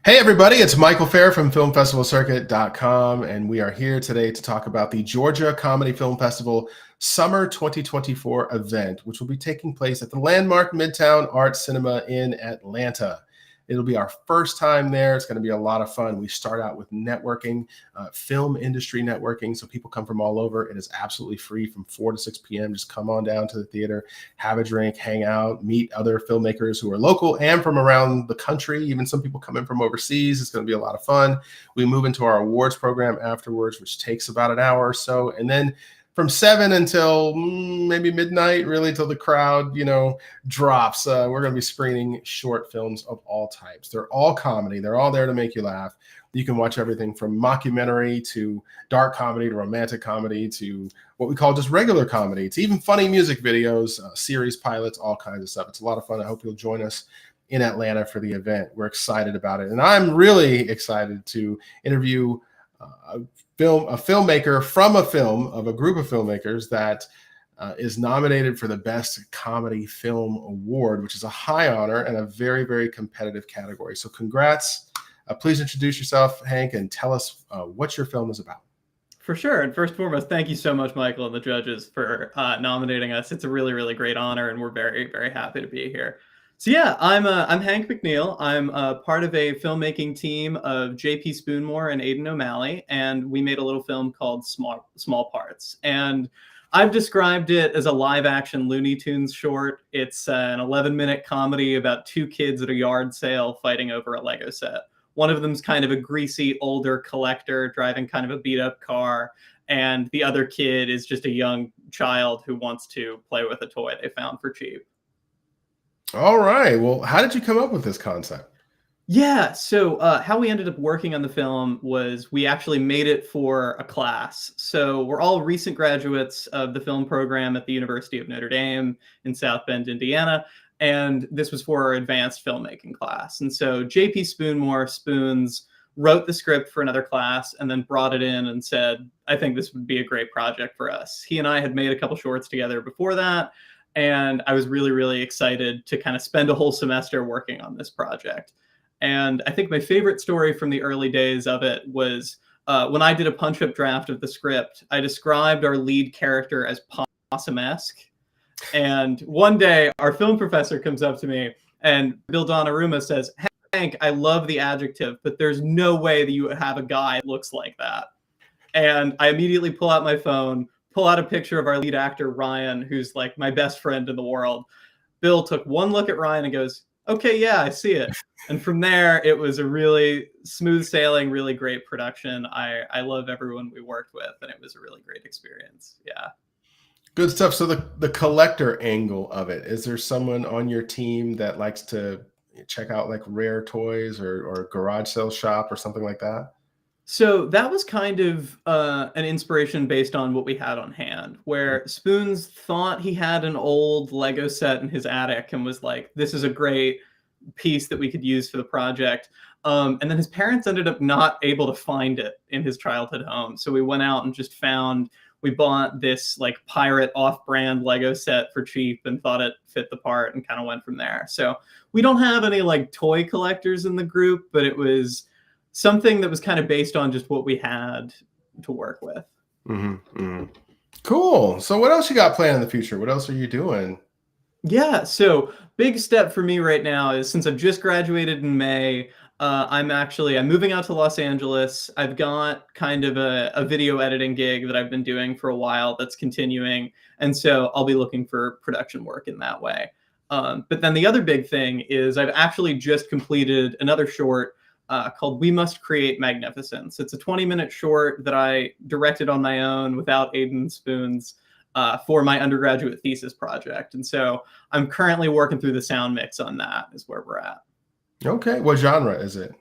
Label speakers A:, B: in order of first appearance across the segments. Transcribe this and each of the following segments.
A: Hey everybody, it's Michael Fair from filmfestivalcircuit.com, and we are here today to talk about the Georgia Comedy Film Festival Summer 2024 event, which will be taking place at the landmark Midtown Art Cinema in Atlanta. It'll be our first time there. It's going to be a lot of fun. We start out with networking, film industry networking. So people come from all over. It is absolutely free from 4 to 6 p.m. Just come on down to the theater, have a drink, hang out, meet other filmmakers who are local and from around the country. Even some people come in from overseas. It's going to be a lot of fun. We move into our awards program afterwards, which takes about an hour or so. And then from 7 until maybe midnight, really till the crowd, drops. We're going to be screening short films of all types. They're all comedy. They're all there to make you laugh. You can watch everything from mockumentary to dark comedy to romantic comedy to what we call just regular comedy. It's even funny music videos, series pilots, all kinds of stuff. It's a lot of fun. I hope you'll join us in Atlanta for the event. We're excited about it. And I'm really excited to interview a filmmaker from a group of filmmakers that is nominated for the Best Comedy Film Award, which is a high honor and a very, very competitive category. So congrats. Please introduce yourself, Hank, and tell us what your film is about.
B: For sure. And first and foremost, thank you so much, Michael and the judges, for nominating us. It's a really, really great honor, and we're very, very happy to be here. So yeah, I'm Hank McNeil. I'm part of a filmmaking team of JP Spoonmore and Aidan O'Malley, and we made a little film called Small Parts. And I've described it as a live-action Looney Tunes short. It's an 11-minute comedy about two kids at a yard sale fighting over a Lego set. One of them's kind of a greasy, older collector driving kind of a beat-up car, and the other kid is just a young child who wants to play with a toy they found for cheap.
A: All right. Well, how did you come up with this concept?
B: Yeah, so how we ended up working on the film was we actually made it for a class. So we're all recent graduates of the film program at the University of Notre Dame in South Bend, Indiana. And this was for our advanced filmmaking class. And so JP Spoonmore, Spoons, wrote the script for another class and then brought it in and said, I think this would be a great project for us. He and I had made a couple shorts together before that. And I was really, really excited to kind of spend a whole semester working on this project. And I think my favorite story from the early days of it was when I did a punch-up draft of the script, I described our lead character as possum-esque. And one day, our film professor comes up to me, and Bill Donnarumma says, Hank, I love the adjective, but there's no way that you would have a guy that looks like that. And I immediately pull out my phone, pull out a picture of our lead actor, Ryan, who's like my best friend in the world. Bill took one look at Ryan and goes, okay, yeah, I see it. And from there, it was a really smooth sailing, really great production. I love everyone we worked with, and it was a really great experience. Yeah.
A: Good stuff. So the collector angle of it, is there someone on your team that likes to check out like rare toys or garage sale shop or something like that?
B: So that was kind of an inspiration based on what we had on hand, where Spoons thought he had an old Lego set in his attic and was like, this is a great piece that we could use for the project. And then his parents ended up not able to find it in his childhood home. So we went out and just we bought this like pirate off-brand Lego set for cheap and thought it fit the part and kind of went from there. So we don't have any like toy collectors in the group, but it was something that was kind of based on just what we had to work with.
A: Mm-hmm, mm-hmm. Cool. So what else you got planned in the future? What else are you doing?
B: Yeah, so big step for me right now is since I've just graduated in May, I'm moving out to Los Angeles. I've got kind of a video editing gig that I've been doing for a while that's continuing. And so I'll be looking for production work in that way. But then the other big thing is I've actually just completed another short called We Must Create Magnificence. It's a 20-minute short that I directed on my own without Aidan Spoons for my undergraduate thesis project. And so I'm currently working through the sound mix on that is where we're at.
A: Okay. What genre is it?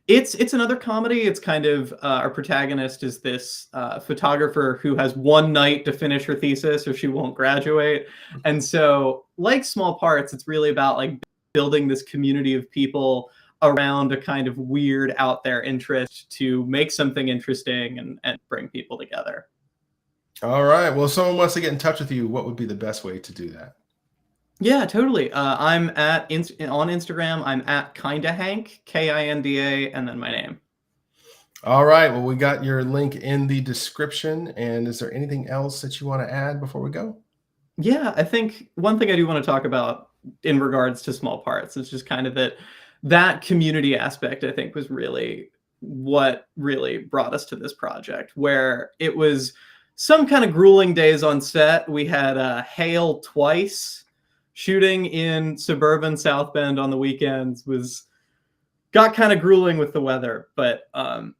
B: It's another comedy. It's kind of our protagonist is this photographer who has one night to finish her thesis or she won't graduate. And so like Small Parts, it's really about like building this community of people around a kind of weird out there interest to make something interesting and bring people together.
A: All right. Well, if someone wants to get in touch with you, what would be the best way to do that?
B: Yeah, totally. I'm at on Instagram. I'm at kinda Hank, KINDA, and then my name.
A: All right. Well, we got your link in the description. And is there anything else that you want to add before we go?
B: Yeah, I think one thing I do want to talk about in regards to small parts is just kind of that community aspect, I think, was really what really brought us to this project, where it was some kind of grueling days on set. We had hail twice. Shooting in suburban South Bend on the weekends was got kind of grueling with the weather, but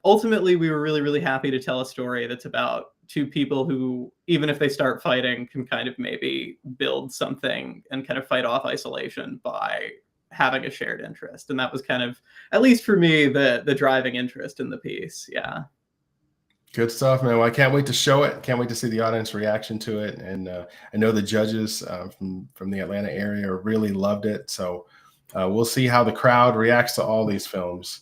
B: ultimately we were really, really happy to tell a story that's about two people who, even if they start fighting, can kind of maybe build something and kind of fight off isolation by having a shared interest. And that was kind of, at least for me, the driving interest in the piece. Yeah.
A: Good stuff, man. Well, I can't wait to show it. Can't wait to see the audience reaction to it. And I know the judges from the Atlanta area really loved it. So we'll see how the crowd reacts to all these films.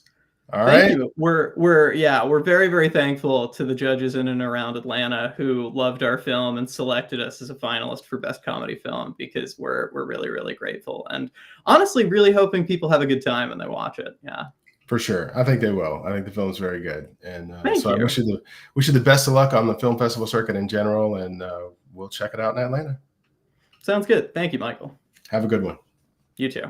A: All
B: Thank
A: right.
B: you. We're very, very thankful to the judges in and around Atlanta who loved our film and selected us as a finalist for Best Comedy Film, because we're really, really grateful, and honestly really hoping people have a good time when they watch it. Yeah.
A: For sure. I think they will. I think the film is very good. And
B: Thank
A: so I
B: you.
A: wish you the best of luck on the film festival circuit in general. And we'll check it out in Atlanta.
B: Sounds good. Thank you, Michael.
A: Have a good one.
B: You too.